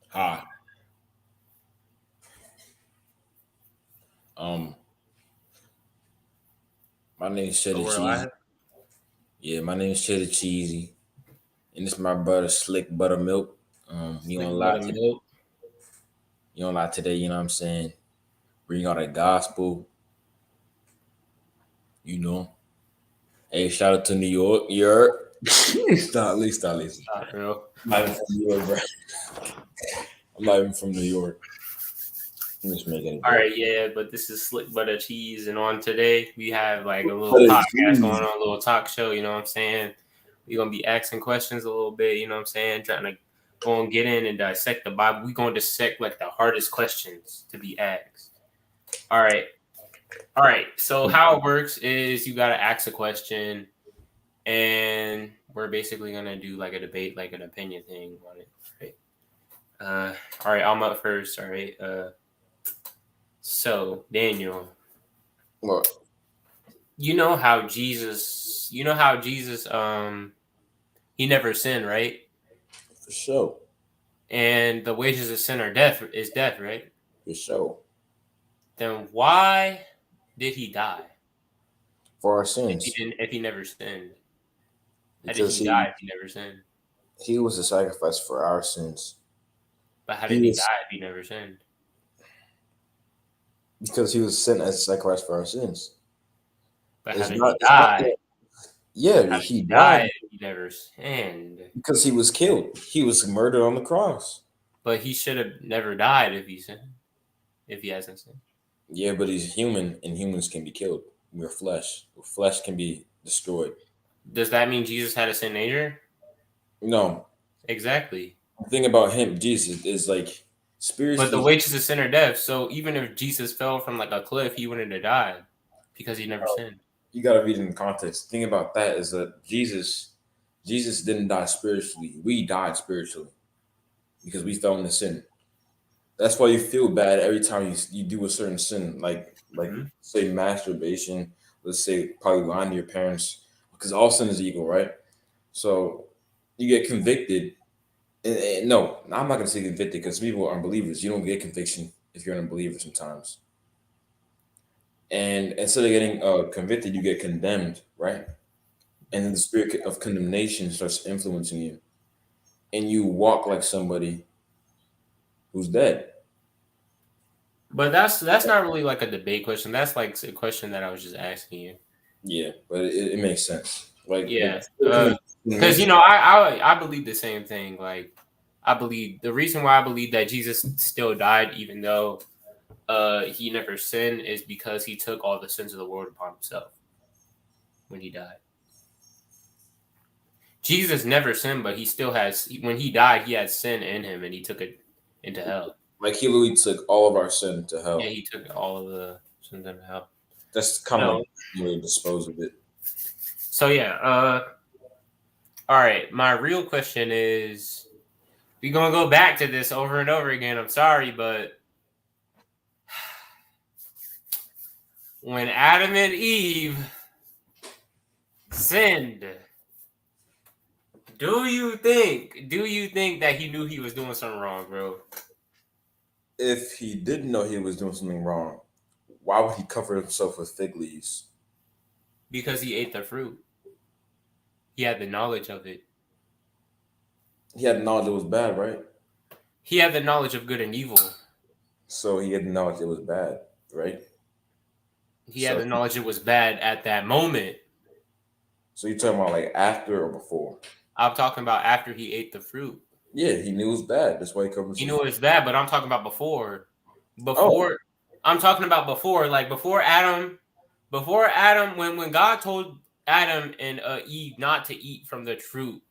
Hi. Um, my name's So Cheddar we're Cheesy. live. Yeah, my name's Cheddar Cheesy, and this my brother Slick Buttermilk. You Slick on live today? buttermilk. You on live today? You know what I'm saying? Bring all that gospel. You know. Hey, shout out to New York. You're stop, stop, listen. Stop, bro. I'm not even from New York, bro. I'm not even from New York. I'm just making it All joke. right, yeah, but this is Slick Butter Cheese, and on today we have like a little But it's podcast going cheesy. on, a little talk show. You know what I'm saying? We're gonna be asking questions a little bit. You know what I'm saying? Trying to go and get in and dissect the Bible. We're gonna dissect like the hardest questions to be asked. All right, all right. So how it works is you gotta ask a question, and we're basically gonna do like a debate, like an opinion thing on it. Right? All right, I'm up first. All right. So Daniel, What? you know how Jesus he never sinned, right? For sure. And the wages of sin are death, right? For sure. Then why did he die For our if he sins. didn't if he never sinned? How did Because he die he if he never sinned? he was a sacrifice for our sins. But how He did he was die if he never sinned? because he was sent as a sacrifice for our sins. But how It's did not. he It's not. die? Yeah, How did he he die died if he never sinned? because he was killed. He was murdered on the cross. But he should have never died if he sinned, if he hasn't sinned. Yeah, but he's human, and humans can be killed. We're flesh. Flesh can be destroyed. Does that mean Jesus had a sin nature? No, Exactly. the thing about him, Jesus, is like But the spiritually. wages of sin are death. So even if Jesus fell from like a cliff, he wouldn't have died because he never sinned. You got to read it in context. The thing about that is that Jesus didn't die spiritually. We died spiritually because we fell into sin. That's why you feel bad every time you do a certain sin, like Mhm. say masturbation. Let's say probably lying to your parents, because all sin is evil, right? So you get convicted. And no, I'm not gonna say convicted because people are unbelievers. You don't get conviction if you're an unbeliever sometimes. And instead of getting convicted, you get condemned, right? And then the spirit of condemnation starts influencing you, and you walk like somebody who's dead. But that's not really like a debate question. That's like a question that I was just asking you. Yeah, but it makes sense. Like Yeah. Because condemnation. I believe the same thing. Like I believe the reason why I believe that Jesus still died even though he never sinned is because he took all the sins of the world upon himself when he died. Jesus never sinned, but he still has. When he died, he had sin in him, and he took it into hell. Like he literally took all of our sin to Yeah, hell. he took all of the sins into hell. That's kind of No. like the way to dispose of it. So yeah. All right. My real question is: we're gonna go back to this over and over again. I'm sorry, but when Adam and Eve sinned, do you think that he knew he was doing something wrong, bro? If he didn't know he was doing something wrong, why would he cover himself with fig leaves? Because he ate the fruit. He had the knowledge of it. He had knowledge it was bad, right? He had the knowledge of good and evil. So he had knowledge it was bad, right? He had So the knowledge it was bad at that moment. so you're talking about like after or before? I'm talking about after he ate the fruit. Yeah, he knew it was bad. That's why he covered He himself. knew it was bad, but I'm talking about before. Oh, Before I'm talking about before, like before Adam, when God told Adam and Eve not to eat from the fruit,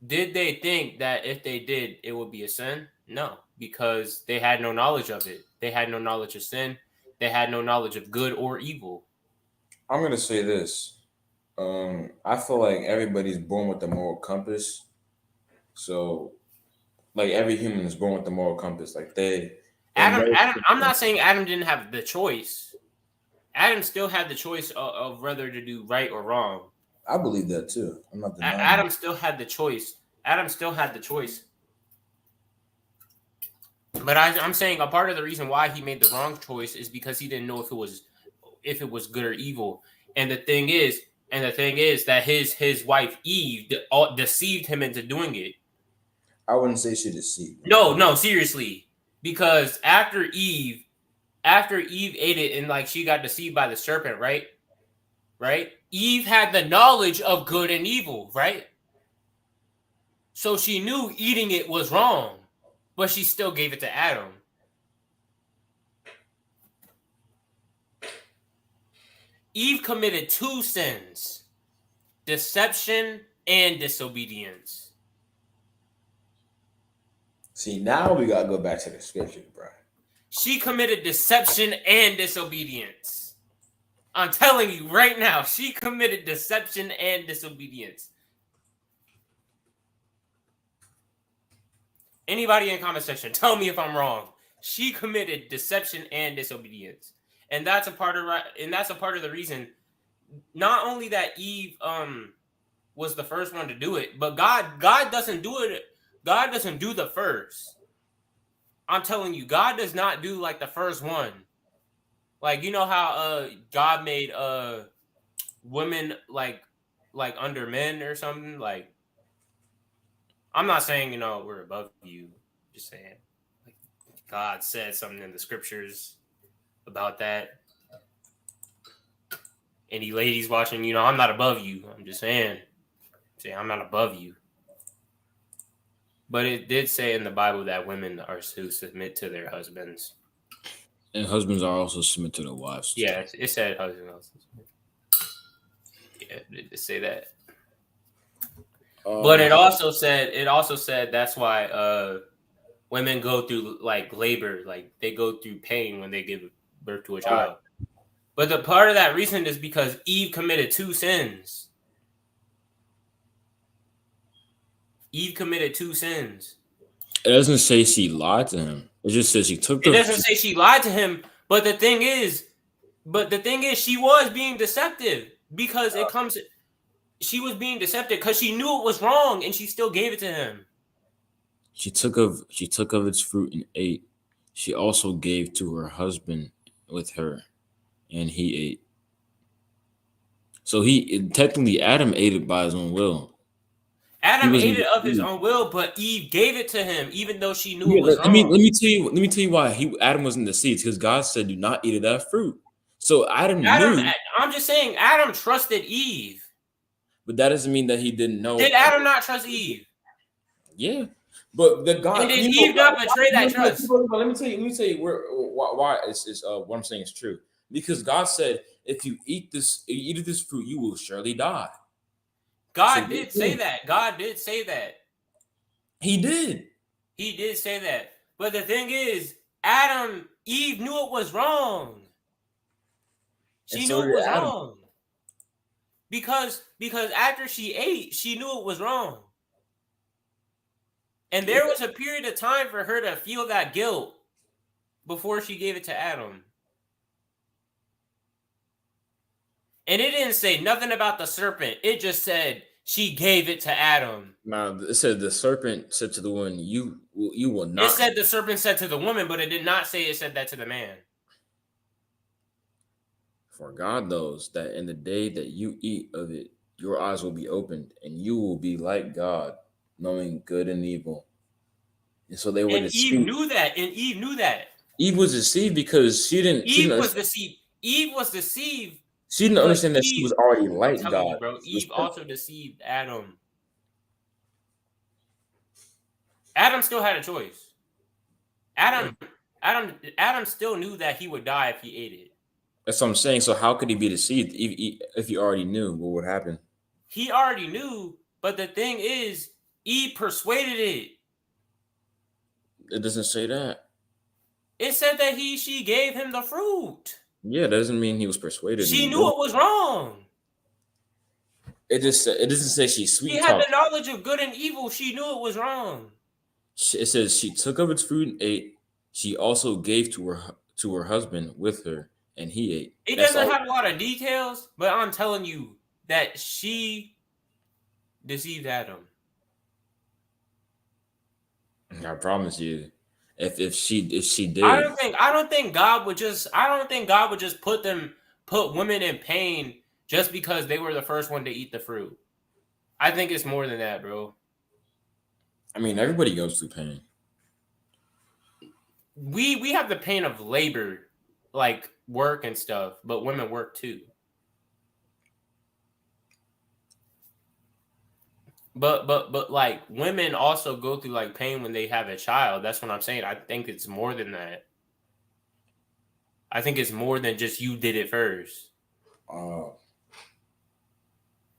did they think that if they did, it would be a sin? No, because they had no knowledge of it. They had no knowledge of sin. They had no knowledge of good or evil. I'm gonna say this. I feel like everybody's born with the moral compass. So like every human is born with the moral compass. Like they Adam, know. Adam. I'm not saying Adam didn't have the choice. Adam still had the choice of whether to do right or wrong. I believe that too. I'm not denying it. Adam still had the choice. Adam still had the choice. But I'm saying a part of the reason why he made the wrong choice is because he didn't know if it was good or evil. And the thing is that his wife Eve deceived him into doing it. I wouldn't say she deceived him. No, seriously. Because after Eve ate it and like she got deceived by the serpent, right? Right? Eve had the knowledge of good and evil, right? So she knew eating it was wrong, but she still gave it to Adam. Eve committed 2 sins: deception and disobedience. See, now we gotta go back to the scripture, bro. She committed deception and disobedience. I'm telling you right now, she committed deception and disobedience. Anybody in the comment section, tell me if I'm wrong. She committed deception and disobedience. And that's a part of the reason, not only that Eve was the first one to do it, but God doesn't do it. God doesn't do the first. I'm telling you, God does not do like the first one. Like, you know how God made women like under men or something? Like, I'm not saying, you know, we're above you. Just saying, like, God said something in the scriptures about that. Any ladies watching, you know, I'm not above you. I'm just saying I'm not above you. But it did say in the Bible that women are to submit to their husbands. And husbands are also submit to their wives. Yeah, it said husbands. Yeah, it did say that. But it also said that's why women go through like labor, like they go through pain when they give birth to a child. But the part of that reason is because Eve committed 2 sins. Eve committed 2 sins. It doesn't say she lied to him. It just says she took. It doesn't say she lied to him. But the thing is, she was being deceptive because she was being deceptive because she knew it was wrong and she still gave it to him. She took of its fruit and ate. She also gave to her husband with her, and he ate. So technically Adam ate it by his own will. Adam ate it of his own will, but Eve gave it to him, even though she knew it was wrong. Let me tell you why Adam was in the seeds, because God said, "Do not eat of that fruit." So Adam knew. I'm just saying, Adam trusted Eve. But that doesn't mean that he didn't know. Did Adam not trust Eve? Yeah, but the God. And did Eve not betray that trust? Let me tell you why it's what I'm saying is true. Because God said, "If you eat of this fruit, you will surely die." God did say that. God did say that. He did. He did say that. But the thing is, Eve knew it was wrong. She knew it was wrong. Because after she ate, she knew it was wrong. And there was a period of time for her to feel that guilt before she gave it to Adam. And it didn't say nothing about the serpent. It just said she gave it to Adam. Now, it said the serpent said to the woman, you will not. It said the serpent said to the woman, but it did not say it said that to the man. For God knows that in the day that you eat of it, your eyes will be opened, and you will be like God, knowing good and evil. And so they were deceived. Eve knew that. And Eve knew that. Eve was deceived because she didn't. Eve was deceived. Eve was deceived. She didn't understand that she was already like God. You, bro, Eve also deceived Adam. Adam still had a choice. Adam still knew that he would die if he ate it. That's what I'm saying. So how could he be deceived if he already knew what would happen? He already knew, but the thing is, Eve persuaded it. It doesn't say that. It said that she gave him the fruit. Yeah, that doesn't mean he was persuaded. She knew it was wrong. It doesn't say she sweet. She had the knowledge of good and evil. She knew it was wrong. It says she took of its fruit and ate. She also gave to her husband with her, and he ate. It doesn't have a lot of details, but I'm telling you that she deceived Adam. I promise you. if she I did. don't think God would just put women in pain just because they were the first one to eat the fruit. I think it's more than that, bro. I mean, everybody goes through pain. We have the pain of labor, like work and stuff, but women work too. But like women also go through like pain when they have a child. That's what I'm saying. I think it's more than that. I think it's more than just you did it first.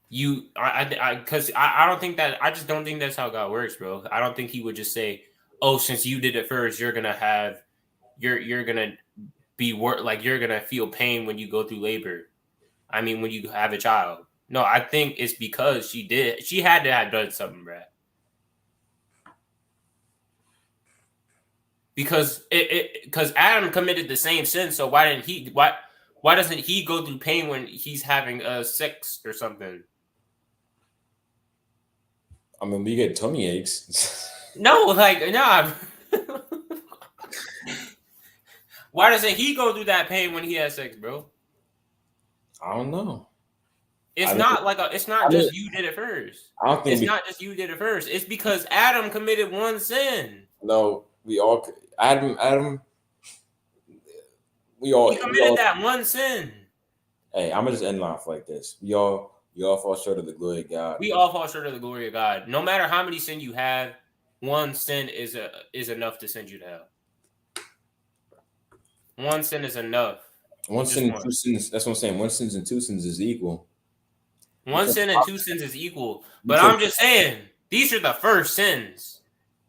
Because I don't think that, I just don't think that's how God works, bro. I don't think he would just say, oh, since you did it first, you're gonna be like you're gonna feel pain when you go through labor. I mean, when you have a child. No, I think it's because she had to have done something, bro. Because because Adam committed the same sin, so why doesn't he go through pain when he's having sex or something? I mean, we get tummy aches. No, like nah. Why doesn't he go through that pain when he has sex, bro? I don't know. It's I mean, not like it's not just you did it first. I don't think It's not just you did it first. It's because Adam committed one sin. No, we all Adam. He committed that one sin. Hey, I'm gonna just end off like this. We all fall short of the glory of God. We all fall short of the glory of God. No matter how many sin you have, one sin is enough to send you to hell. One sin is enough. One sin and two sins. That's what I'm saying. One sins and two sins is equal. One sin and two sins is equal. But I'm just saying, these are the first sins.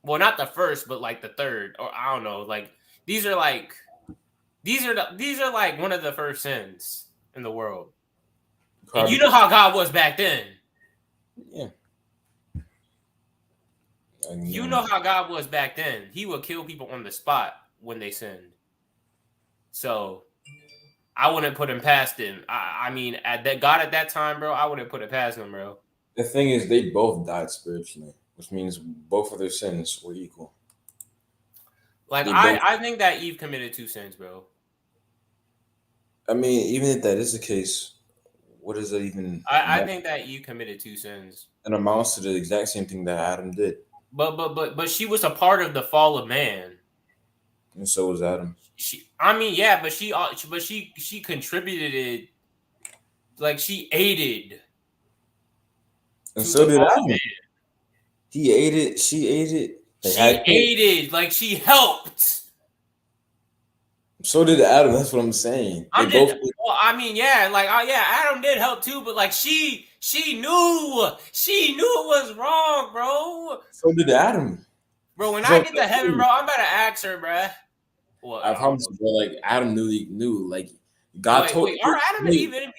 Well, not the first, but like the third, or I don't know. Like these are like one of the first sins in the world. And you know how God was back then. Yeah. You know how God was back then. He would kill people on the spot when they sinned. So I wouldn't put him past him. I mean, at that time, bro, I wouldn't put it past him, bro. The thing is, they both died spiritually, which means both of their sins were equal. Like I think that Eve committed two sins, bro. I mean, even if that is the case, what does that even? I think that Eve committed two sins. It amounts to the exact same thing that Adam did. But she was a part of the fall of man. And so was Adam. But she contributed it, like she aided. And so did Adam. He ate it. She ate it. She aided, like she helped. So did Adam. That's what I'm saying. Adam did help too, but like she knew it was wrong, bro. So did Adam. Bro, when I get to heaven, bro, I'm about to ask her, bro. Well, I promise you, bro. Like Adam knew. Like God told. Are Adam and Eve in?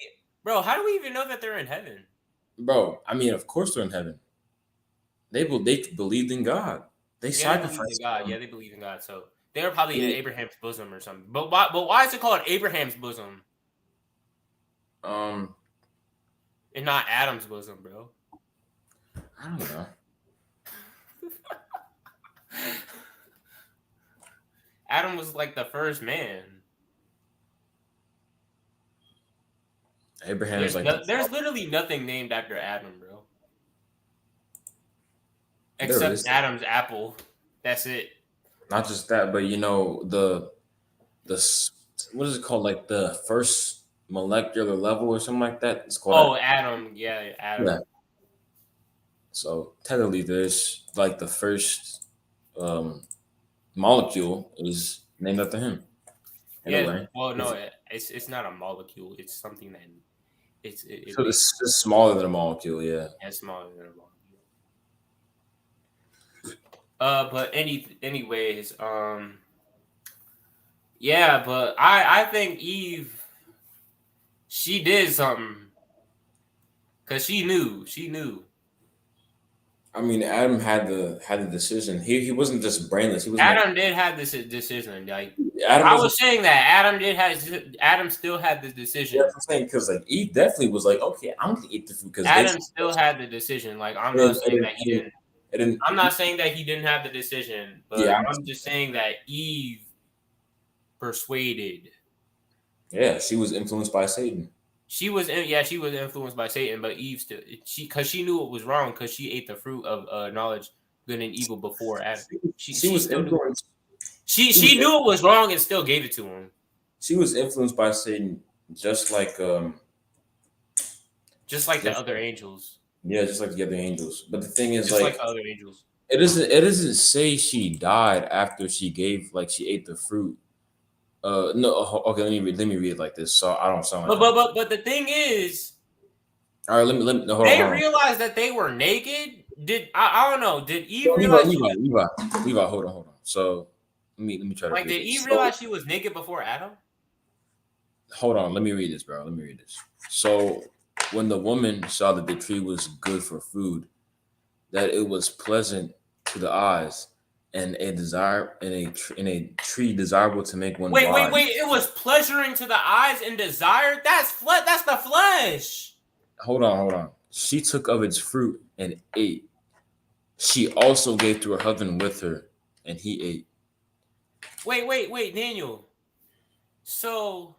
Bro, how do we even know that they're in heaven? Bro, I mean, of course they're in heaven. They believed in God. They sacrificed. Yeah, they believe in God. So they were probably in Abraham's bosom or something. But why is it called Abraham's bosom? And not Adam's bosom, bro. I don't know. Adam was like the first man. Abraham's there's literally nothing named after Adam, bro. Except Adam's apple. That's it. Not just that, but you know the what is it called? Like the first molecular level or something like that. It's called. Adam. Yeah, Adam. Yeah. So technically, there's like the first molecule is named after him. Yeah. Well, no, it's not a molecule. It's something that it's smaller than a molecule. Yeah. It's smaller than a molecule. But anyways, yeah, but I think Eve, she did something, cause she knew. I mean, Adam had the decision. He wasn't just brainless. Adam did have this decision. Like I was saying that Adam still had the decision. Yeah, I'm saying because like Eve definitely was like, okay, I'm gonna eat the food because Adam still had the decision. Like I'm not saying that he didn't. It didn't. I'm not saying that he didn't have the decision, but Yeah, I'm just saying that Eve persuaded. yeah. She was influenced by Satan. She was influenced by Satan, but Eve still because she knew it was wrong because she ate the fruit of knowledge, good and evil before Adam. She She was still knew influenced. she knew it was wrong and still gave it to him, She was influenced by Satan, just like just like the just other angels, yeah, just like the other angels. But the thing is, just like like, the other angels. it doesn't say she died after she ate the fruit. No, okay. Let me read it like this, so I don't sound like I'm. But the thing is, All right, let me no, hold on, they hold on. realized that they were naked. I don't know. Did Eve So, realize Levi, hold on. So let me try to like read did this. Eve So realize she was naked before Adam? hold on, let me read this, bro. Let me read this. So when the woman saw that the tree was good for food, that it was pleasant to the eyes, and a tree desirable to make one wise. Wait. It was pleasuring to the eyes and desire. That's the flesh. Hold on. She took of its fruit and ate. She also gave to her husband with her, and he ate. Wait, Daniel. So,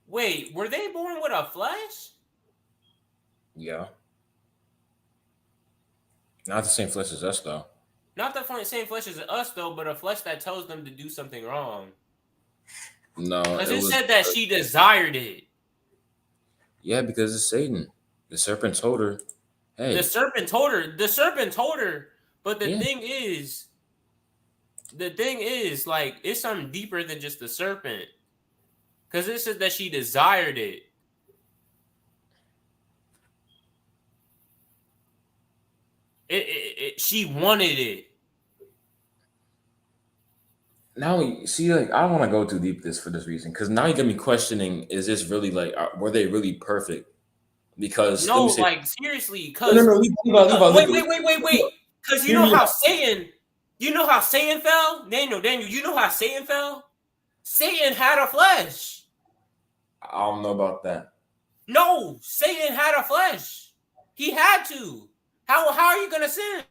wait, were they born with a flesh? Yeah. Not the same flesh as us, though. Not the same flesh as us, though, but a flesh that tells them to do something wrong. No, Because it it was. said that she desired it. Yeah, because it's Satan. The serpent told her, The hey, serpent told her. The serpent told her. But yeah. the thing is, like, it's something deeper than just the serpent. Because it said that she desired it. She wanted it. Now, see, like, I don't want to go too deep this for this reason, because now you got me questioning: is this really like, were they really perfect? Because let No, me say, like seriously, no, because Levi, because hear me out. You know how Satan fell, Daniel, you know how Satan fell. Satan had a flesh. I don't know about that. No, Satan had a flesh. He had to. How are you gonna sin?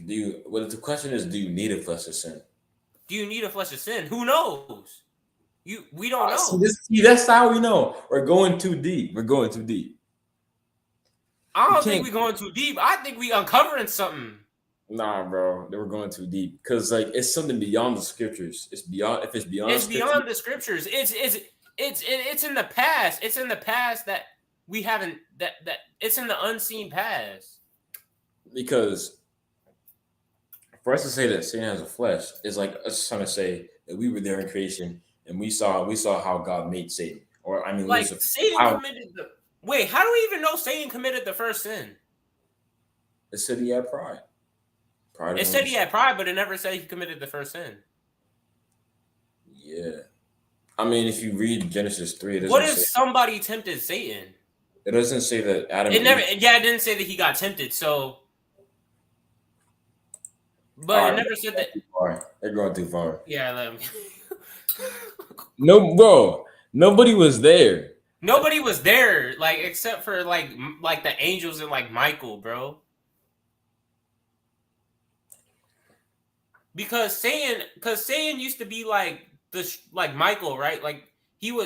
Do you? Well, the question is, do you need a flesh to sin? Do you need a flesh to sin? Who knows? We don't know. That's how we know. We're going too deep. We're going too deep. I We don't think can't. we're going too deep. I think we uncovering something. Nah, bro. They were going too deep because like it's something beyond the scriptures. It's beyond. If it's beyond It's scripture, beyond the scriptures. It's in the past. It's in the past that we haven't that it's in the unseen past. because for us to say that Satan has a flesh is like us trying to say that we were there in creation and we saw how God made Satan, or I mean Like Lucifer. Satan How committed the wait. How do we even know Satan committed the first sin? it said he had pride. Pride It is one of said the he had pride, but it never said he committed the first sin. yeah. I mean, if you read Genesis 3, What if somebody tempted Satan? it doesn't say that Adam It and never. Eve. Yeah, it didn't say that he got tempted. So, but All it right, never said that. too far. They're going too far. Yeah, let me. No, bro. Nobody was there. Nobody was there, like except for like the angels and like Michael, bro. Because Satan used to be like like Michael, right? Like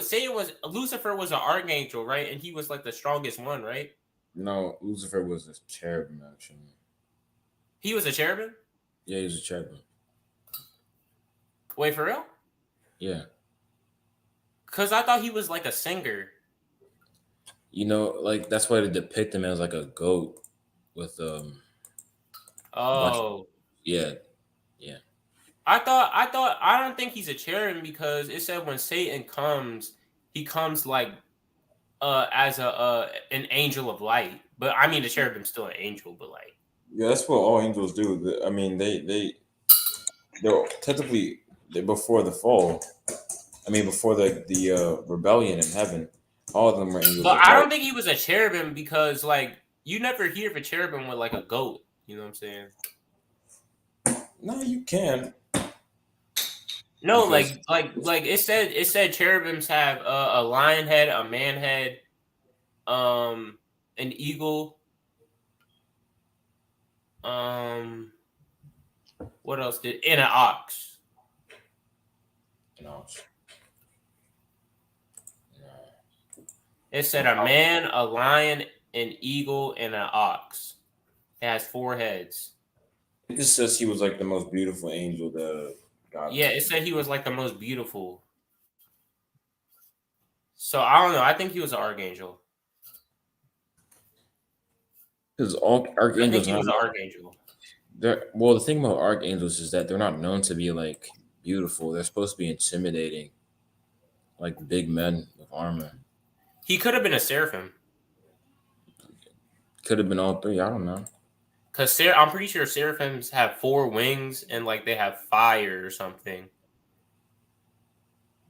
Satan was Lucifer was an archangel, right? And he was like the strongest one, right? No, Lucifer was a cherubim, actually. He was a cherubim. Yeah, he was a cherubim. Wait, for real? Yeah. Because I thought he was like a singer. You know, like that's why they depict him as like a goat with a bunch of Oh, yeah, yeah. I don't think he's a cherubim because it said when Satan comes, he comes like as a an angel of light. But I mean the cherubim's still an angel, but like Yeah, that's what all angels do. I mean, they're technically before the fall. I mean, before the rebellion in heaven, all of them were angels but of I light. don't think he was a cherubim because like you never hear of a cherubim with like a goat. You know what I'm saying? No, you can No, because like it said cherubims have a lion head, a man head, um, an eagle. What else did and an ox? No. It said a man, a lion, an eagle, and an ox. It has 4 heads. It just says he was like the most beautiful angel that God Yeah, made. it said he was like the most beautiful. So I don't know. I think he was an archangel. Because all I think archangels he not was an archangel. well, the thing about archangels is that they're not known to be like beautiful. They're supposed to be intimidating, like big men with armor. He could have been a seraphim. Could have been all three. I don't know. Because I'm pretty sure seraphims have 4 wings and like they have fire or something.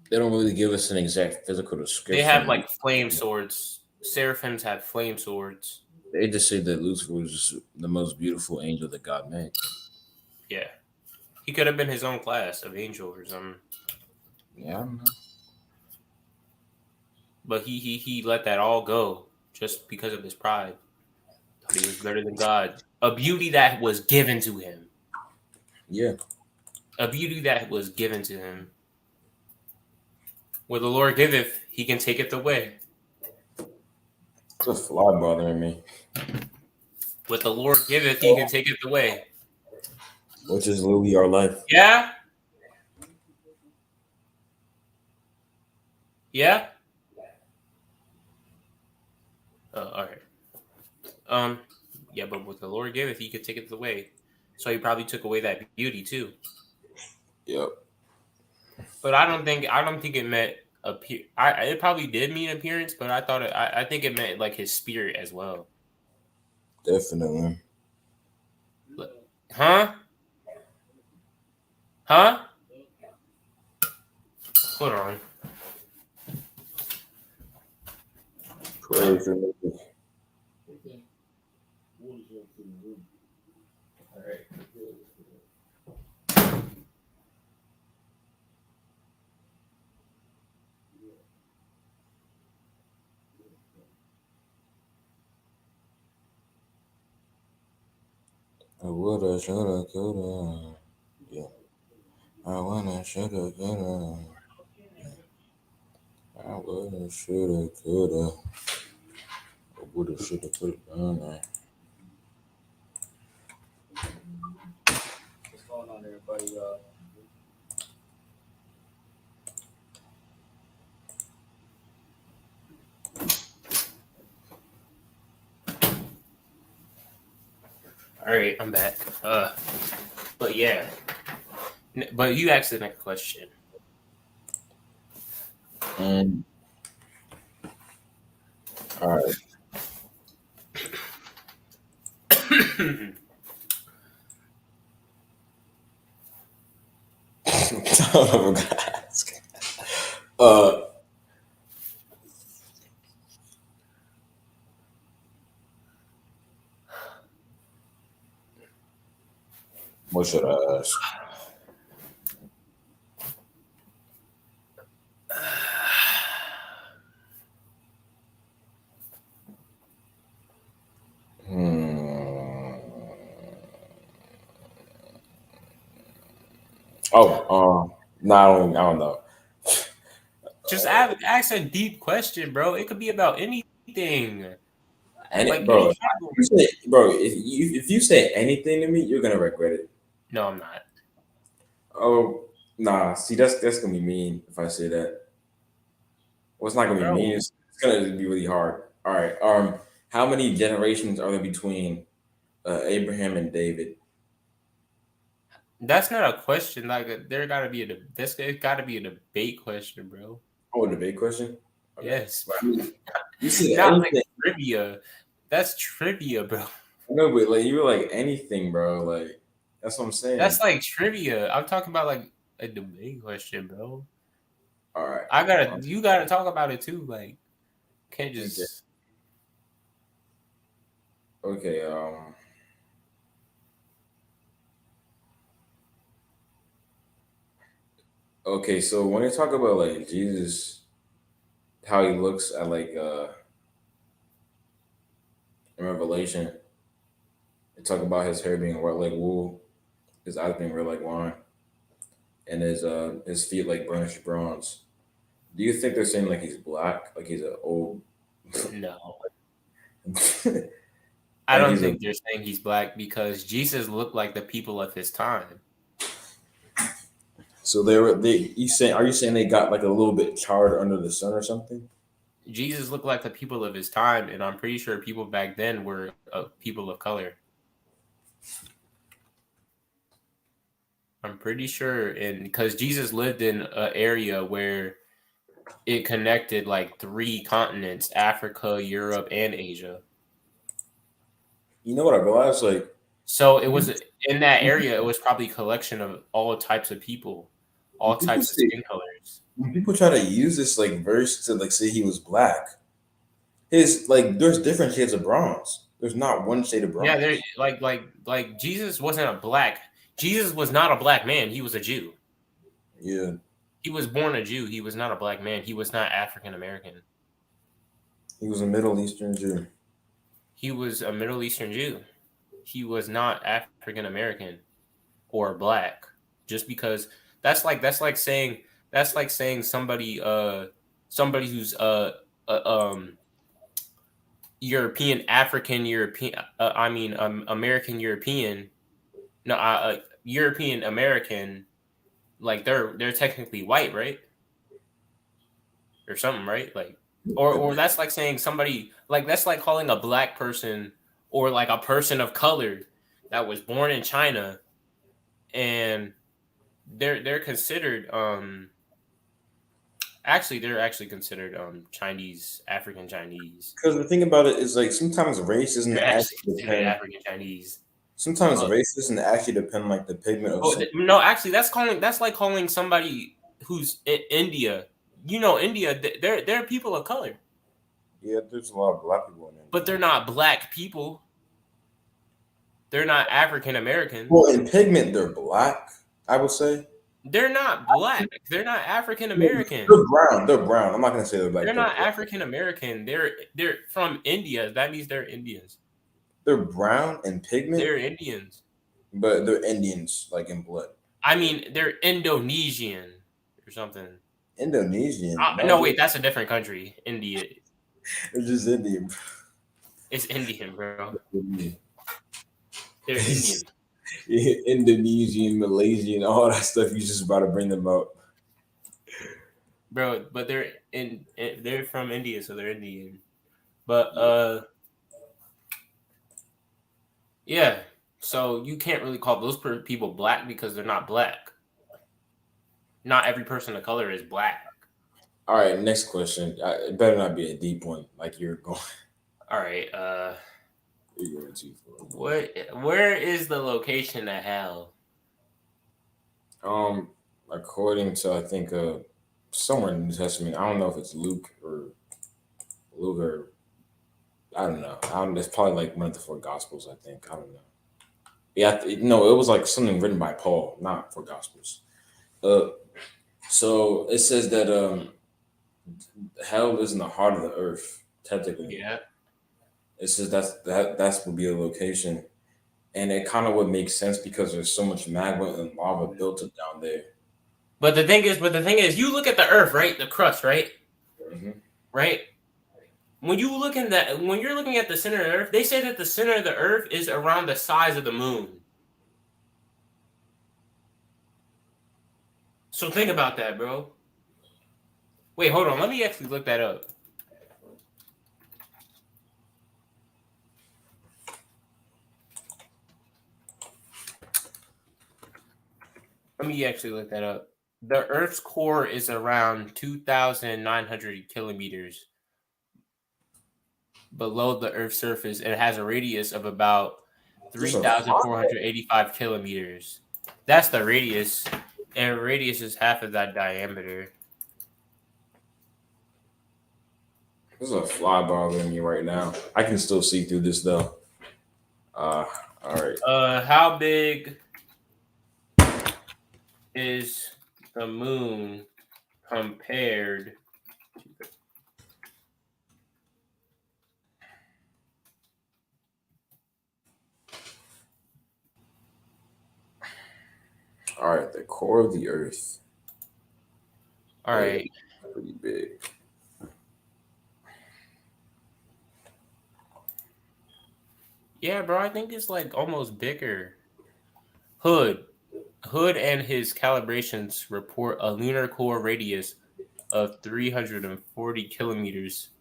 They don't really give us an exact physical They have description. like flame swords. Seraphims have flame swords. They just say that Lucifer was just the most beautiful angel that God made. Yeah. He could have been his own class of angel or something. Yeah, I don't know. But he let that all go just because of his pride. Thought he was better than God. A beauty that was given to him. Yeah. A beauty that was given to him. What the Lord giveth, he can take it away. It's a fly bothering me. What the Lord giveth, he can take it away. Which is literally our life. Yeah? Yeah? All right. Yeah, but what the Lord giveth, he could take it away. So he probably took away that beauty too. Yep. But I don't think it meant it probably did mean appearance, but I think it meant like his spirit as well. Definitely. Huh? Huh? Hold on. Praise the Lord. All right. I woulda, shoulda, coulda. Yeah. I wanna, shoulda, coulda. I woulda, shoulda, coulda. I woulda, shoulda, put it down there. What's going on, everybody? All right, I'm back. But yeah. But you asked the next question. All right. Oh, uh, what should I ask? Hmm. No, I don't know. Just ask a deep question, bro. It could be about anything. Like Bro, any problem. bro, if you say anything to me, you're gonna regret it. No, I'm not. Oh, nah. See, that's gonna be mean if I say that. Well, it's not gonna be Bro, mean. It's gonna be really hard. All right. How many generations are there between Abraham and David? that's not a question. Like there gotta be it gotta be a debate question, bro. Oh, a debate question. Okay. Yes. Well, I mean, you said Not like anything. trivia. That's trivia, bro. No, but like you were like anything, bro. Like that's what I'm saying. That's like trivia. I'm talking about like a debate question, bro. All right. You gotta talk about it too. Like, can't Okay. just Okay. Okay. So when you talk about like Jesus, how he looks at like in Revelation. They talk about his hair being white like wool, his eyes being red like wine, and his feet like burnished bronze. Do you think they're saying like he's black, like he's an old, No, like I don't he's a? think they're saying he's black because Jesus looked like the people of his time. So they you saying are you saying they got like a little bit charred under the sun or something? Jesus looked like the people of his time, and I'm pretty sure people back then were people of color. I'm pretty sure, and because Jesus lived in an area where it connected like 3 continents: Africa, Europe, and Asia. You know what I realized? Like So it was in that area. It was probably a collection of all types of people, when all people types of say skin colors. when people try to use this like verse to like say he was black, his like there's different shades of bronze. There's not one shade of Yeah, there bronze. like Jesus wasn't a black. Jesus was not a black man. He was a Jew. Yeah, He was born a Jew. He was not a black man. He was not African American. he was a Middle Eastern Jew. He was a Middle Eastern Jew. He was not African American or black. Just because that's like saying somebody who's uh um European African European American European no European American, like they're technically white, right? Or something, right? Like or that's like saying somebody, like that's like calling a black person or like a person of color that was born in China, and they're considered actually they're actually considered Chinese, African Chinese. Because the thing about it is like sometimes race doesn't They're actually actually considered depend. African Chinese. Sometimes But race doesn't actually depend like the pigment of some. no, actually that's like calling somebody who's in India. You know, India, they're people of color, Yeah, there's a lot of black people in but India. they're not black people. They're not African American. Well, in pigment they're black. I would say They're not black. They're not African American. they're brown. They're brown. I'm not gonna say they're They're black. They're not brown. African American. They're from India. That means they're Indians. They're brown in pigment, They're Indians. but they're Indians like in blood. I mean, they're Indonesian or something. Indonesian. No, No, wait, that's a different country. India. they're just Indian. It's Indian, bro. They're Indian, Indonesian, Malaysian, all that stuff. You just about to bring them up. bro. But they're from India, so they're Indian. But Yeah. yeah. So you can't really call those people black because they're not black. Not every person of color is black. All right, next question. It better not be a deep one. Like All right. you're going too far. Where is the location of hell? According to I think somewhere in the New Testament, I don't know if it's Luke or I don't know. It's probably like one of the four Gospels. I think I don't know. Yeah, no, it was like something written by Paul, not four Gospels. Uh, so it says that hell is in the heart of the earth. Technically, Yeah. it says that's would be a location, and it kind of would make sense because there's so much magma and lava built up down there. But the thing is, you look at the Earth, right? The crust, right? Hmm. Right. When you're looking at the center of the Earth, they say that the center of the Earth is around the size of the moon. So think about that, bro. Wait, hold on. Let me actually look that up. Let me actually look that up. The Earth's core is around 2,900 kilometers below the Earth's surface, and it has a radius of about There's a fire. 3,485 kilometers. That's the radius, and radius is half of that diameter. There's a fly bothering me right now. I can still see through this though. All right. How big is the moon compared? All right, the core of the Earth. All right. Pretty big. Yeah, bro. I think it's like almost bigger. Hood and his calibrations report a lunar core radius of 340 kilometers,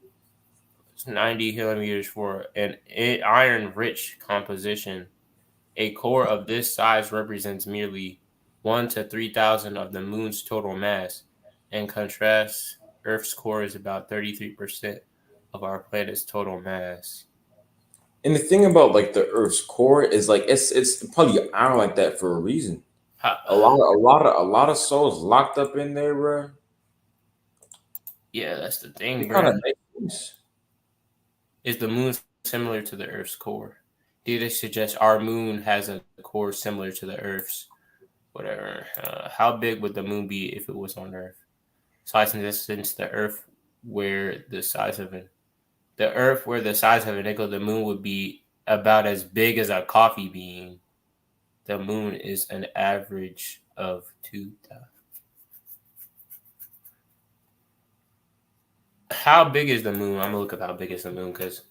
90 kilometers for an iron-rich composition. A core of this size represents merely 1 to 3,000 of the moon's total mass. In contrast, Earth's core is about 33% of our planet's total mass. And the thing about like the Earth's core is like it's probably iron like that for a reason. A lot of souls locked up in there, bro. Yeah, that's the thing, It kind bro. of makes sense. Is the moon similar to the Earth's core? Data suggests our moon has a core similar to the Earth's. Whatever. How big would the moon be if it was on Earth? Size and distance: the Earth where the size of an nickel, the moon would be about as big as a coffee bean. The moon is an average of 2,000. How big is the moon? I'm gonna look up how big is the moon because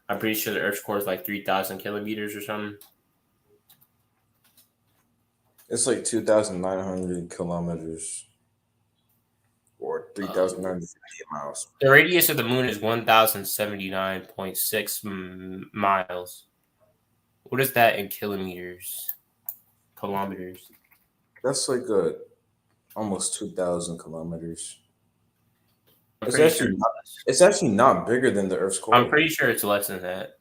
I'm pretty sure the Earth's core is like 3,000 kilometers or something. It's like 2,900 kilometers or 3,950 miles. The radius of the moon is 1,079.6 miles. What is that in kilometers? Kilometers. That's like almost 2,000 kilometers. It's actually not bigger than the Earth's core. I'm pretty sure it's less than that.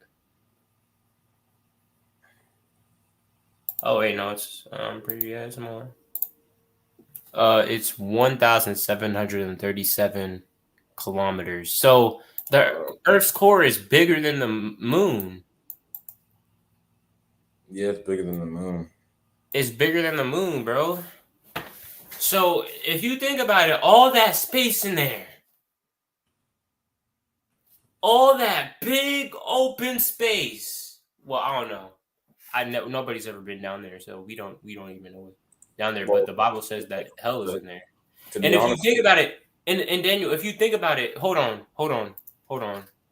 Oh wait, no, it's it's more. It's 1,737 kilometers. So the Earth's core is bigger than the moon. Yeah, it's bigger than the moon. It's bigger than the moon, bro. So if you think about it, all that space in there, all that big open space. Well, I don't know. Nobody's ever been down there, so we don't even know down there. But the Bible says that hell is in there. And if you think about it, and Daniel, if you think about it, hold on.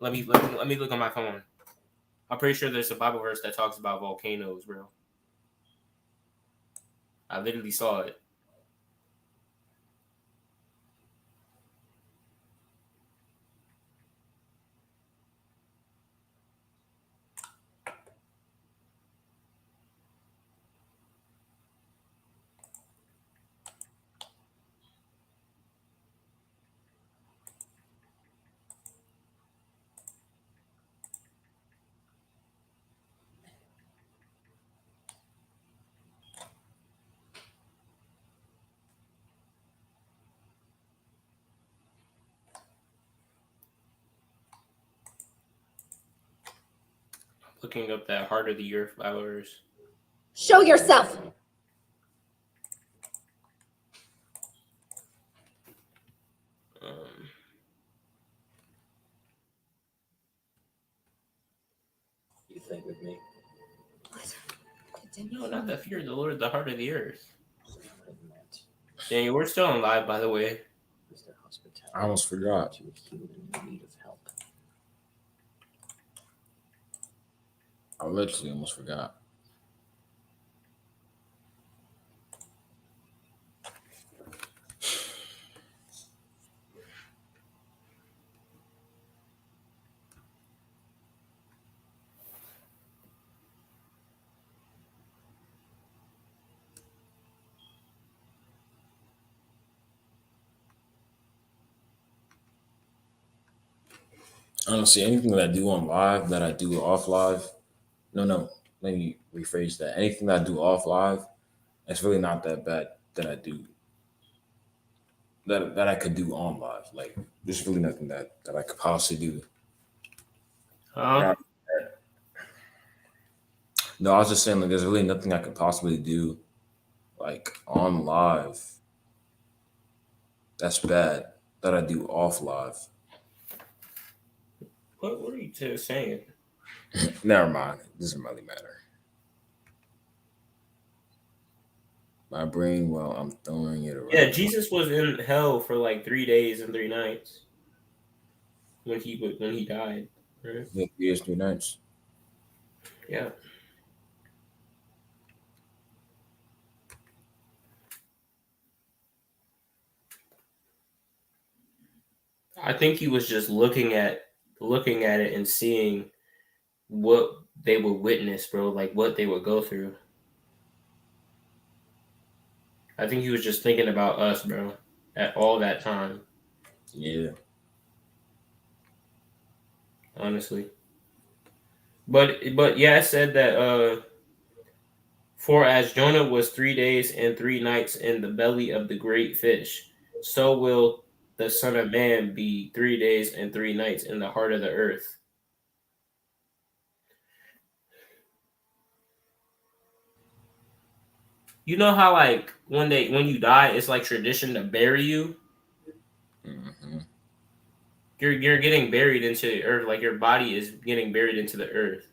Let me look on my phone. I'm pretty sure there's a Bible verse that talks about volcanoes, bro. I literally saw it. Looking up that Heart of the Earth Bible verse. Show yourself. You think with me? No, not the fear of the Lord, the heart of the earth. Daniel, we're still on live, by the way. I almost forgot. I literally almost forgot. Honestly, anything that I do on live that I do off live, no. Let me rephrase that. Anything that I do off live, it's really not that bad that I do that I could do on live. Like there's really nothing that I could possibly do. No, I was just saying like there's really nothing I could possibly do like on live. That's bad that I do off live. What are you saying? Never mind. It doesn't really matter. my brain while I'm throwing it around. Yeah, Jesus was in hell for like 3 days and 3 nights when he died. Right? Yeah, 3 years, 3 nights. Yeah. I think he was just looking at it and seeing what they would witness, bro, like what they would go through. I think he was just thinking about us, bro, at all that time, Yeah. honestly. But yeah, it said that for as Jonah was 3 days and 3 nights in the belly of the great fish, so will the Son of Man be 3 days and 3 nights in the heart of the earth. You know how like when you die, it's like tradition to bury you. Mm-hmm. You're getting buried into the earth, like your body is getting buried into the earth.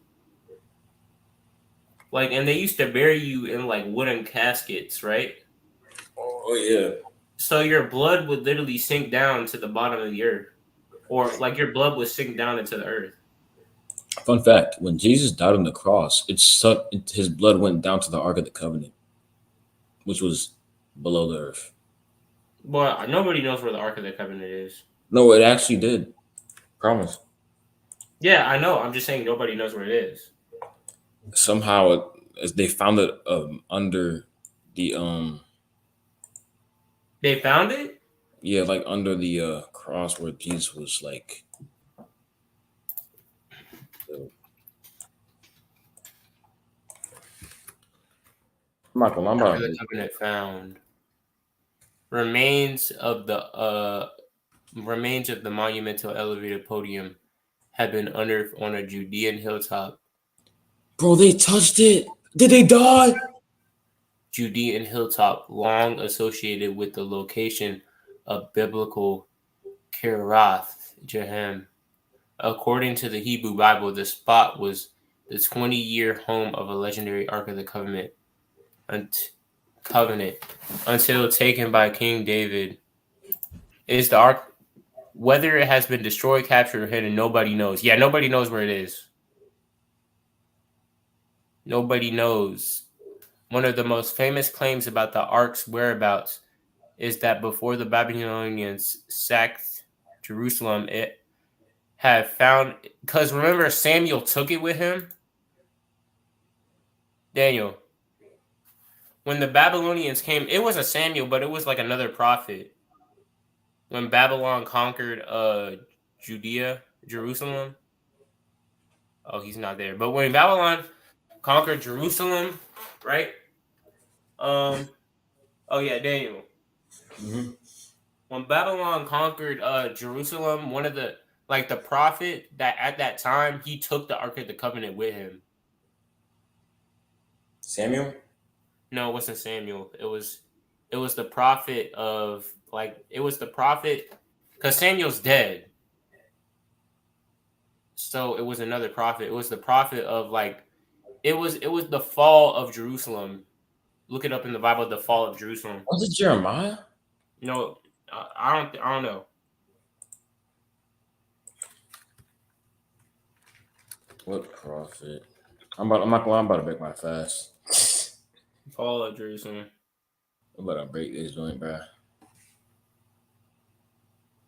Like, and they used to bury you in like wooden caskets, right? Oh yeah. So your blood would literally sink down to the bottom of the earth, or like your blood would sink down into the earth. Fun fact: when Jesus died on the cross, his blood went down to the Ark of the Covenant, which was below the earth. But nobody knows where the Ark of the Covenant is. No, it actually did. Promise. Yeah, I know. I'm just saying nobody knows where it is. Somehow, as they found it under the They found it? yeah, like under the cross where Jesus was like. Michael, I'm Ark about of the Covenant found. Remains of the monumental elevated podium had been unearthed on a Judean hilltop. Bro, they touched it. Did they die? Judean hilltop, long associated with the location of biblical Kirath Jehem. According to the Hebrew Bible, the spot was the 20-year home of a legendary Ark of the Covenant until taken by King David. Is the Ark, whether it has been destroyed, captured, or hidden, nobody knows. Yeah, nobody knows where it is. Nobody knows. One of the most famous claims about the Ark's whereabouts is that before the Babylonians sacked Jerusalem, it had found, because remember Samuel took it with him. Daniel, when the Babylonians came, it was a Samuel, but it was like another prophet. When Babylon conquered Jerusalem. Oh, he's not there. But when Babylon conquered Jerusalem, right? Oh yeah, Daniel. Mm-hmm. When Babylon conquered Jerusalem, one of the prophet that at that time he took the Ark of the Covenant with him. Samuel? No, it wasn't Samuel. It was the prophet of because Samuel's dead. So it was another prophet. It was the prophet of it was the fall of Jerusalem. Look it up in the Bible, the fall of Jerusalem. Was it Jeremiah? No, I don't know. What prophet? I'm about to break my fast. Fall of Jerusalem. I'm about to break this joint, bro.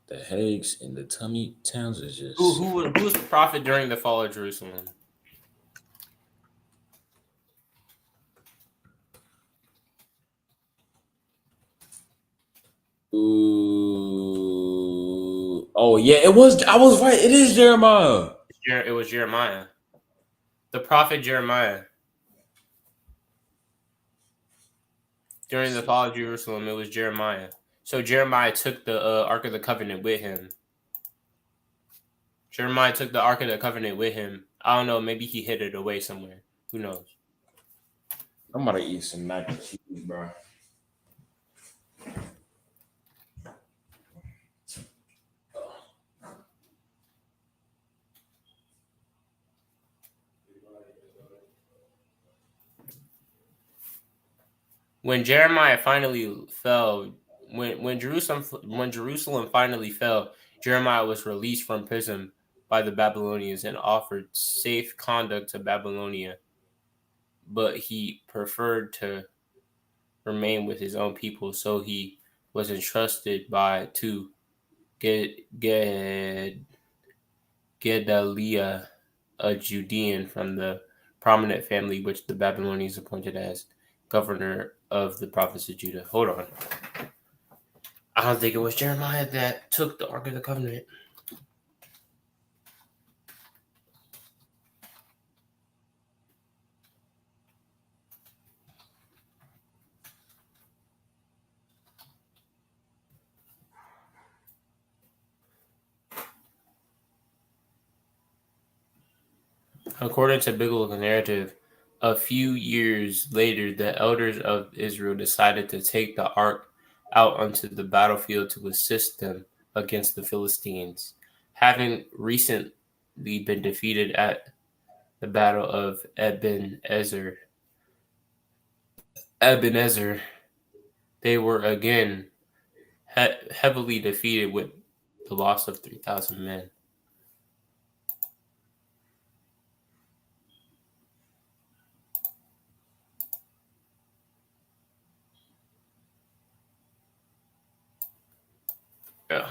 The headaches and the tummy towns is just. Who was the prophet during the fall of Jerusalem? Ooh. Oh yeah, it was. I was right. It is Jeremiah. It was Jeremiah. The prophet Jeremiah. During the fall of Jerusalem, it was Jeremiah. So Jeremiah took the Ark of the Covenant with him. Jeremiah took the Ark of the Covenant with him. I don't know. Maybe he hid it away somewhere. Who knows? I'm about to eat some mac and cheese, bro. When Jeremiah finally fell, when Jerusalem finally fell, Jeremiah was released from prison by the Babylonians and offered safe conduct to Babylonia, but he preferred to remain with his own people, so he was entrusted to Gedaliah, a Judean from the prominent family which the Babylonians appointed as governor of the province of Judah. Hold on. I don't think it was Jeremiah that took the Ark of the Covenant. According to biblical narrative, a few years later, the elders of Israel decided to take the ark out onto the battlefield to assist them against the Philistines. Having recently been defeated at the Battle of Ebenezer, they were again heavily defeated with the loss of 3,000 men. Yeah.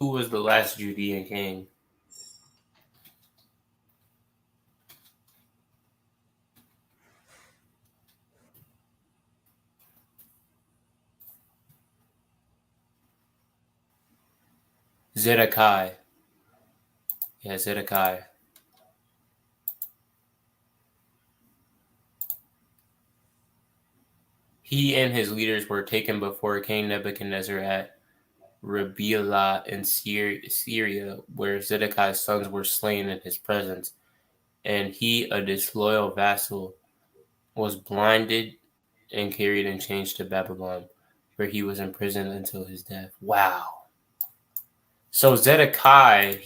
Who was the last Judean king? Zedekiah. Yeah, Zedekiah. He and his leaders were taken before King Nebuchadnezzar at Riblah in Syria, where Zedekiah's sons were slain in his presence, and he, a disloyal vassal, was blinded and carried in chains to Babylon, where he was imprisoned until his death. Wow. So Zedekiah,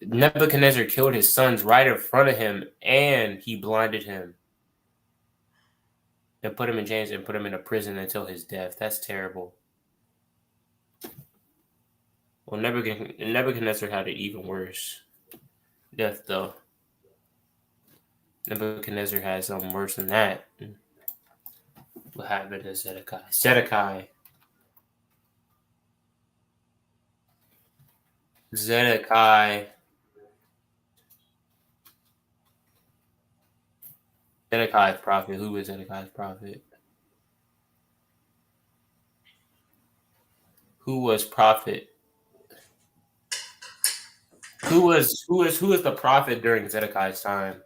Nebuchadnezzar killed his sons right in front of him, and he blinded him and put him in chains and put him in a prison until his death. That's terrible. Well, Nebuchadnezzar had it even worse death, though. Nebuchadnezzar had something worse than that. What happened to Zedekiah? Zedekiah's prophet. Who was Zedekiah's prophet? Who was prophet? Who was the prophet during Zedekiah's time?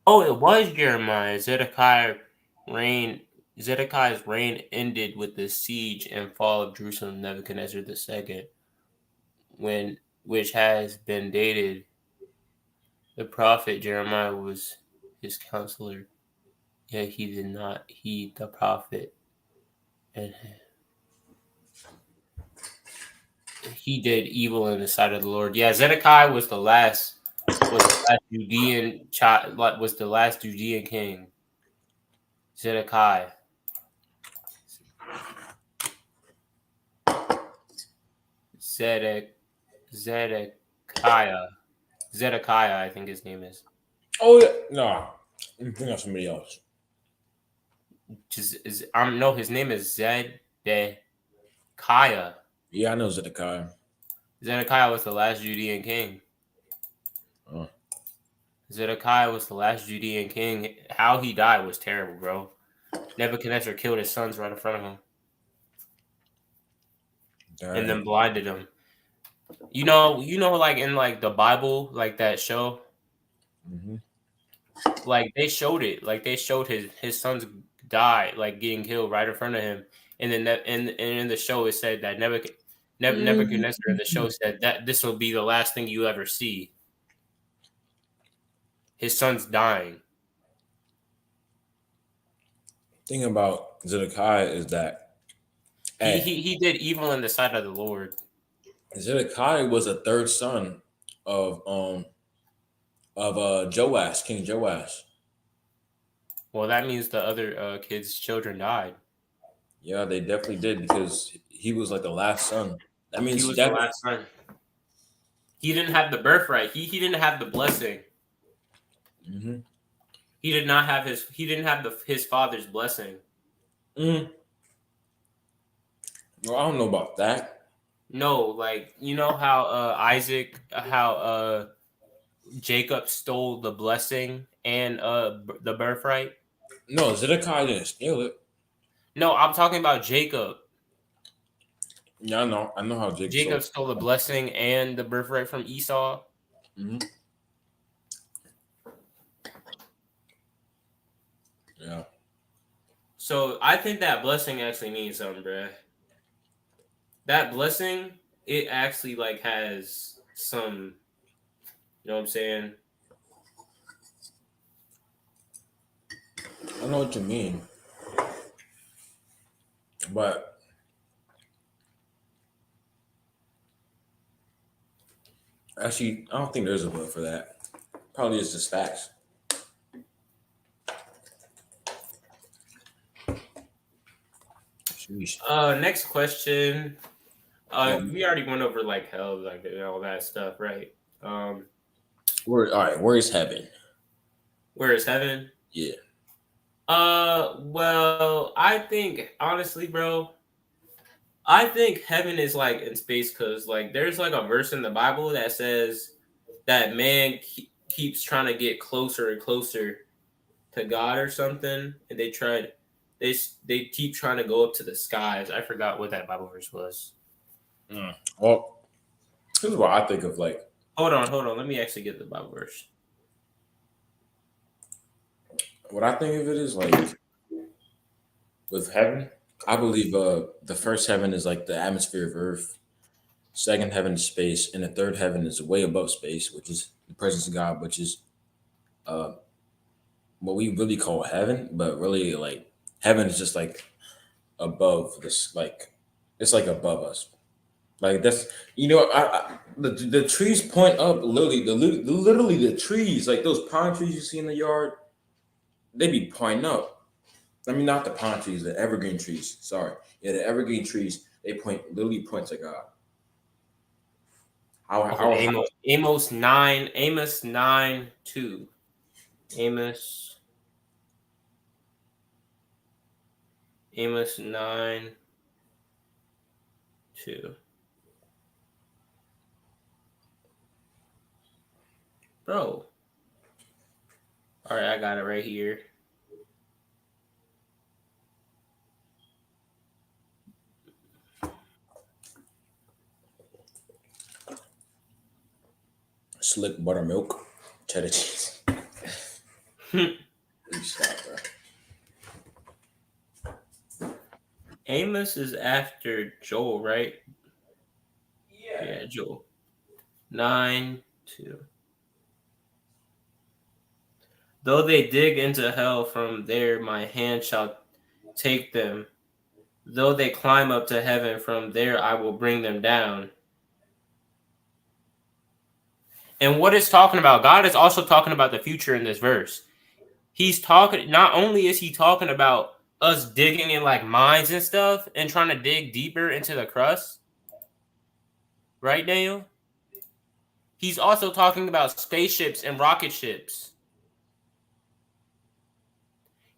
Oh, it was Jeremiah. Zedekiah's reign ended with the siege and fall of Jerusalem, Nebuchadnezzar II, which has been dated. The prophet Jeremiah was his counselor, yet he did not heed the prophet, and he did evil in the sight of the Lord. Yeah, Zedekiah was the last Judean child, was the last Judean king. Zedekiah. Zedekiah. Zedekiah, I think his name is. Oh yeah, nah. I'm thinking of somebody else. No, his name is Zedekiah. Yeah, I know Zedekiah. Zedekiah was the last Judean king. Oh. Zedekiah was the last Judean king. How he died was terrible, bro. Nebuchadnezzar killed his sons right in front of him and then blinded them. You know, like in like the Bible, like that show, Mm-hmm. like they showed it, like they showed his sons die, like getting killed right in front of him, and then and in the show it said that Nebuchadnezzar in the show said that this will be the last thing you ever see. His son's dying. Thing about Zedekiah is that He did evil in the sight of the Lord. Zedekiah was a third son of Joash, King Joash. Well, that means the other kids' children died. Yeah, they definitely did because he was like the last son. That means He was the last son. He didn't have the birthright. He didn't have the blessing. Mm-hmm. He did not have his. He didn't have his father's blessing. Mm-hmm. Well, I don't know about that. No, like you know how how Jacob stole the blessing and the birthright. No, Zedekiah didn't steal it. No, I'm talking about Jacob. Yeah, I know. I know how Jacob stole the blessing and the birthright from Esau. Mm-hmm. Yeah. So I think that blessing actually means something, bruh. That blessing, it actually like has some, you know what I'm saying? I know what you mean. But actually, I don't think there's a book for that. Probably it's just facts. Sheesh. Next question. Yeah. We already went over like hell, like all that stuff, right? All right, where is heaven? Where is heaven? Yeah. Well, I think honestly, bro, I think heaven is like in space because like there's like a verse in the Bible that says that man keeps trying to get closer and closer to God or something, and they keep trying to go up to the skies. I forgot what that Bible verse was. Well, this is what I think of like. Hold on. Let me actually get the Bible verse. What I think of it is like with heaven. I believe the first heaven is like the atmosphere of Earth. Second heaven is space, and the third heaven is way above space, which is the presence of God, which is uh what we really call heaven, but really like heaven is just like above this, like it's like above us. Like that's the trees point up. Literally the trees, like those pine trees you see in the yard, they be pointing up. I mean, not the pine trees, the evergreen trees. Sorry, yeah, the evergreen trees. They literally point to God. Amos 9:2. Amos 9:2. Bro. All right, I got it right here. Slick buttermilk, cheddar cheese. Stop, bro. Amos is after Joel, right? Yeah, Joel. 9:2. Though they dig into hell, from there my hand shall take them. Though they climb up to heaven, from there I will bring them down. And what it's talking about, God is also talking about the future in this verse. He's talking, not only is he talking about us digging in like mines and stuff and trying to dig deeper into the crust, right, Daniel? He's also talking about spaceships and rocket ships.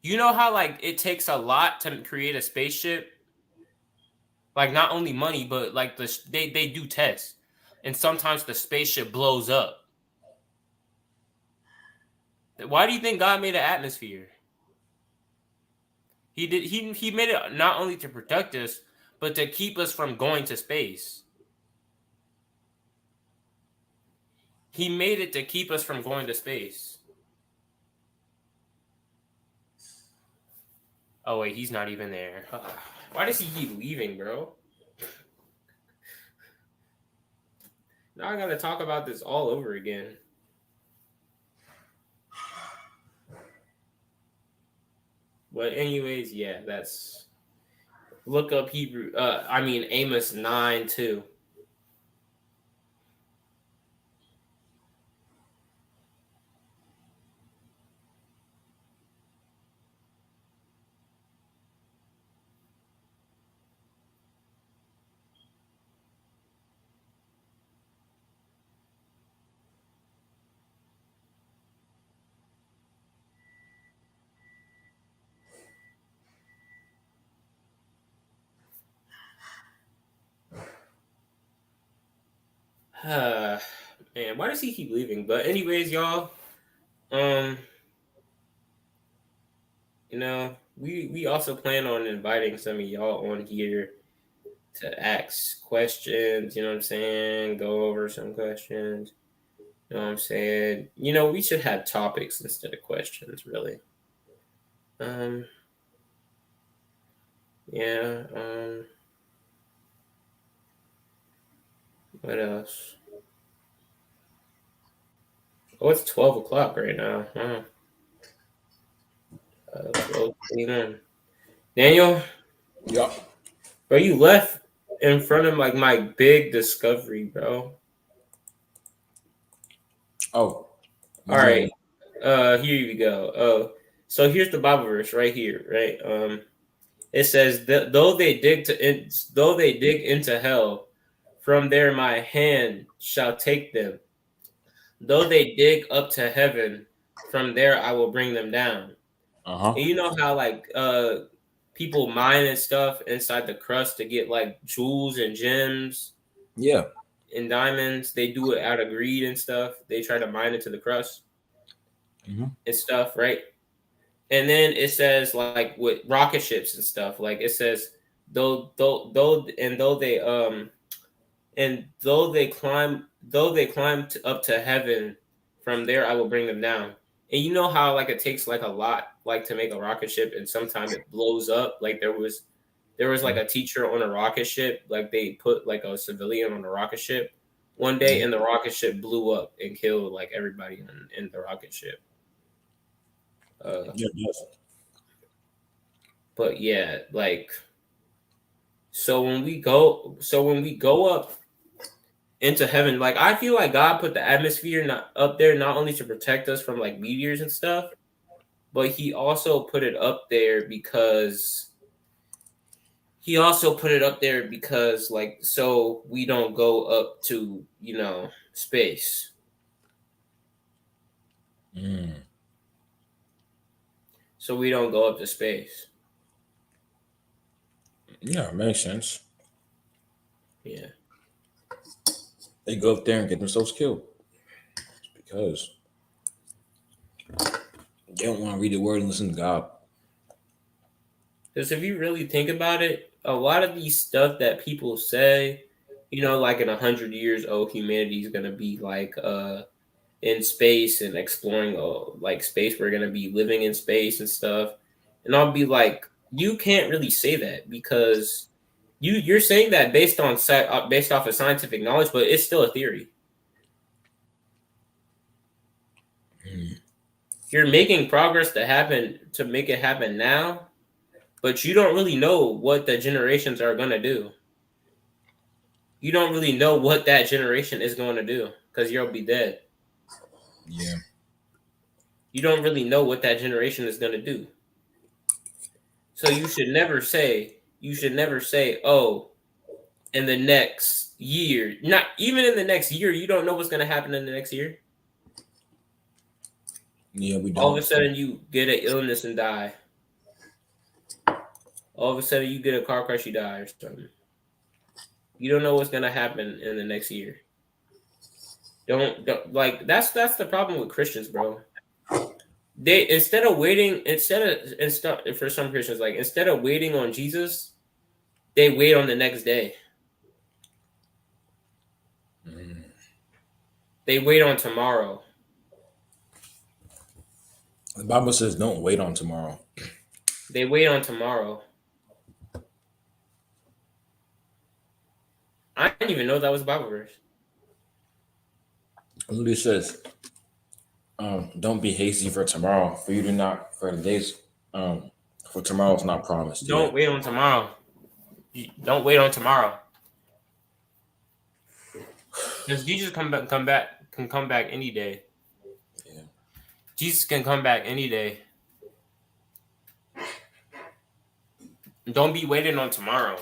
You know how like it takes a lot to create a spaceship? Like not only money, but like they do tests. And sometimes the spaceship blows up. Why do you think God made an atmosphere? He made it not only to protect us, but to keep us from going to space. He made it to keep us from going to space. Oh wait, he's not even there. Why does he keep leaving, bro? Now I gotta talk about this all over again. But anyways, yeah, that's look up Amos 9 too. Man, why does he keep leaving? But anyways, y'all, we also plan on inviting some of y'all on here to ask questions, you know what I'm saying? Go over some questions. You know what I'm saying? We should have topics instead of questions, really. Yeah, what else? Oh, it's 12 o'clock right now. 12 p.m. Daniel, Yeah. bro, you left in front of like my big discovery, bro. Oh. All right. Here we go. So here's the Bible verse right here, right? It says that though they dig into hell, from there my hand shall take them. Though they dig up to heaven, from there I will bring them down. Uh-huh. And you know how like people mine and stuff inside the crust to get like jewels and gems Yeah. and diamonds. They do it out of greed and stuff. They try to mine into the crust and stuff, right? And then it says like with rocket ships and stuff, like it says though they climb up to heaven, from there I will bring them down. And you know how like it takes like a lot like to make a rocket ship, and sometimes it blows up. Like there was like a teacher on a rocket ship, like they put like a civilian on a rocket ship one day, and the rocket ship blew up and killed like everybody in the rocket ship. Yes. But yeah, like so when we go up into heaven, like I feel like God put the atmosphere not up there not only to protect us from like meteors and stuff, but he also put it up there because like so we don't go up to space. So we don't go up to space. Yeah, it makes sense. Yeah. They go up there and get themselves killed. Because they don't want to read the word and listen to God. Because if you really think about it, a lot of these stuff that people say, like in 100 years, humanity is gonna be like in space and exploring like space. We're gonna be living in space and stuff. And I'll be like, you can't really say that because you're saying that based off of scientific knowledge, but it's still a theory. You're making progress to make it happen now, but you don't really know what the generations are going to do. You don't really know what that generation is going to do because you'll be dead. Yeah. You don't really know what that generation is going to do. So you should never say, oh, in the next year, not even in the next year, you don't know what's going to happen in the next year. Yeah, we All of don't. a sudden, you get an illness and die. All of a sudden, you get a car crash, you die or something. You don't know what's going to happen in the next year. Don't like that's the problem with Christians, bro. They instead of for some Christians, like instead of waiting on Jesus, they wait on the next day. They wait on tomorrow. The Bible says don't wait on tomorrow. They wait on tomorrow. I didn't even know that was a Bible verse. It literally says, don't be hasty for tomorrow, for you do not for the days for tomorrow's not promised. Don't wait on tomorrow. Don't wait on tomorrow. Because Jesus can come back any day. Yeah. Jesus can come back any day. Don't be waiting on tomorrow.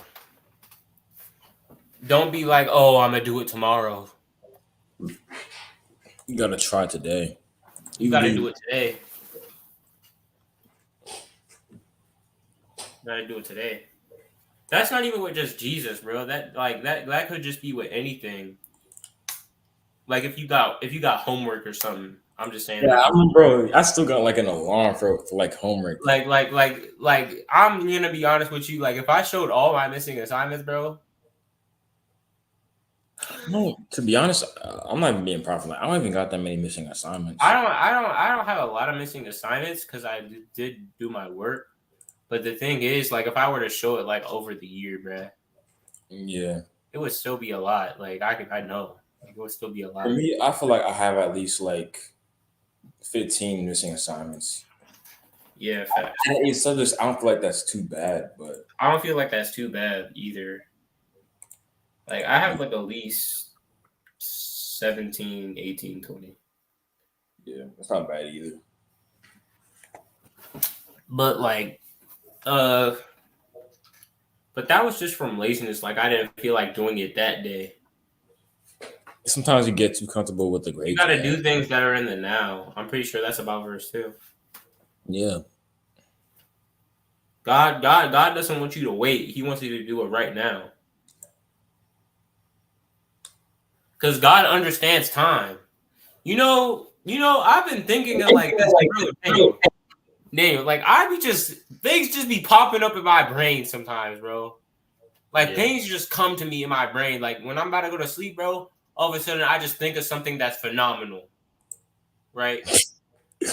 Don't be like, oh, I'm gonna do it tomorrow. You gotta try today. You gotta do it today. You gotta do it today. That's not even with just Jesus, bro. That could just be with anything. Like if you got homework or something. I'm just saying. Yeah, bro. I still got like an alarm for like homework. Like I'm gonna be honest with you. Like if I showed all my missing assignments, bro. No, to be honest, I'm not even being proud. Like I don't even got that many missing assignments. I don't have a lot of missing assignments because I did do my work. But the thing is, like if I were to show it like over the year, bro. Yeah. It would still be a lot. Like I know. Like, it would still be a lot. For me, I feel like I have at least like 15 missing assignments. Yeah, facts. So just I don't feel like that's too bad, but I don't feel like that's too bad either. Like I have like at least 17, 18, 20. Yeah, that's not bad either. But like but that was just from laziness. Like I didn't feel like doing it that day. Sometimes you get too comfortable with the grades. You gotta do things that are in the now. I'm pretty sure that's about verse 2. Yeah. God doesn't want you to wait. He wants you to do it right now. Because God understands time. You know, I've been thinking of like this, Daniel, like things just be popping up in my brain sometimes, bro. Like things just come to me in my brain. Like when I'm about to go to sleep, bro, all of a sudden I just think of something that's phenomenal. Right?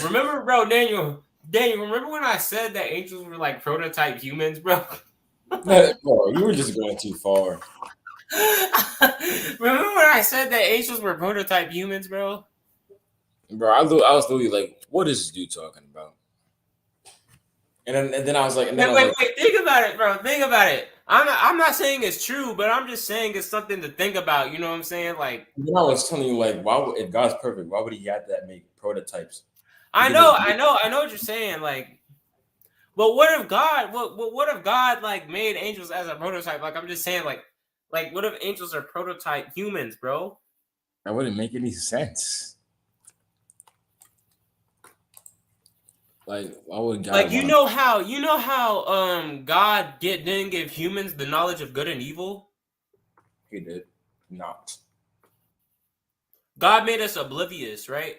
Remember, bro, Daniel, remember when I said that angels were like prototype humans, bro? Bro, you were just going too far. Remember when I said that angels were prototype humans, bro? Bro, I was literally like, what is this dude talking about? And then I was like, wait, think about it, bro. Think about it. I'm not saying it's true, but I'm just saying it's something to think about. You know what I'm saying? Like, then I was telling you, like, if God's perfect, why would He have that make prototypes? I know what you're saying. Like, but what if God like made angels as a prototype? Like, I'm just saying, like what if angels are prototype humans, bro? That wouldn't make any sense. Like, why would God? Like, you know how God didn't give humans the knowledge of good and evil? He did not. God made us oblivious, right?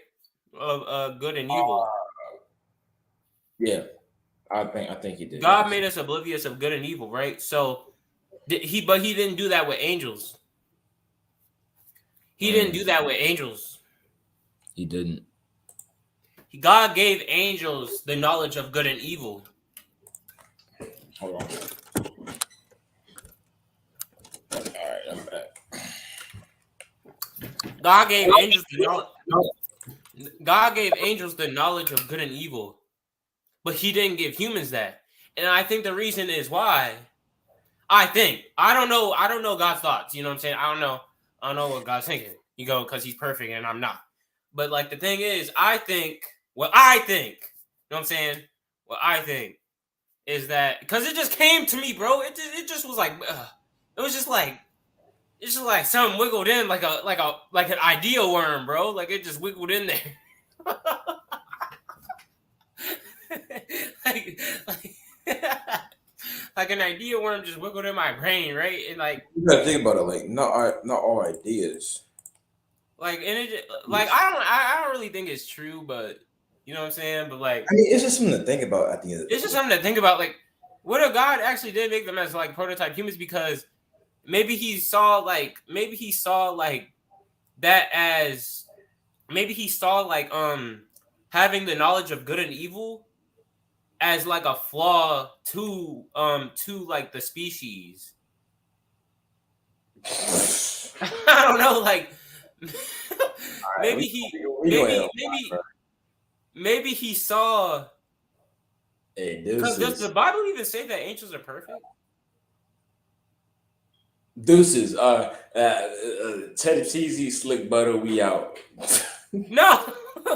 Of good and evil. Yeah, I think He did. God made us oblivious of good and evil, right? So, but He didn't do that with angels. He didn't do that with angels. He didn't. God gave angels the knowledge of good and evil. Hold on. All right, I'm back. God gave angels the knowledge of good and evil, but He didn't give humans that. And I think the reason is why. I don't know God's thoughts. You know what I'm saying? I don't know what God's thinking. You go because He's perfect and I'm not. But like the thing is, what I think, you know what I'm saying? What I think is that because it just came to me, bro. It just was like, it was just like, It's just like something wiggled in like an idea worm, bro. Like it just wiggled in there. like, like an idea worm just wiggled in my brain, right? And like You gotta think about it. Like not all ideas. and it like I don't really think it's true, but you know what I'm saying. But like, I mean, it's just something to think about at the end of the it's just day. something to think about. Like, what if God actually did make them as like prototype humans because maybe he saw like that as maybe he saw like having the knowledge of good and evil as like a flaw to like the species. I don't know, like maybe maybe he saw. Hey, Does the Bible even say that angels are perfect? Deuces. Teddy Cheesy, Slick Butter, we out. No.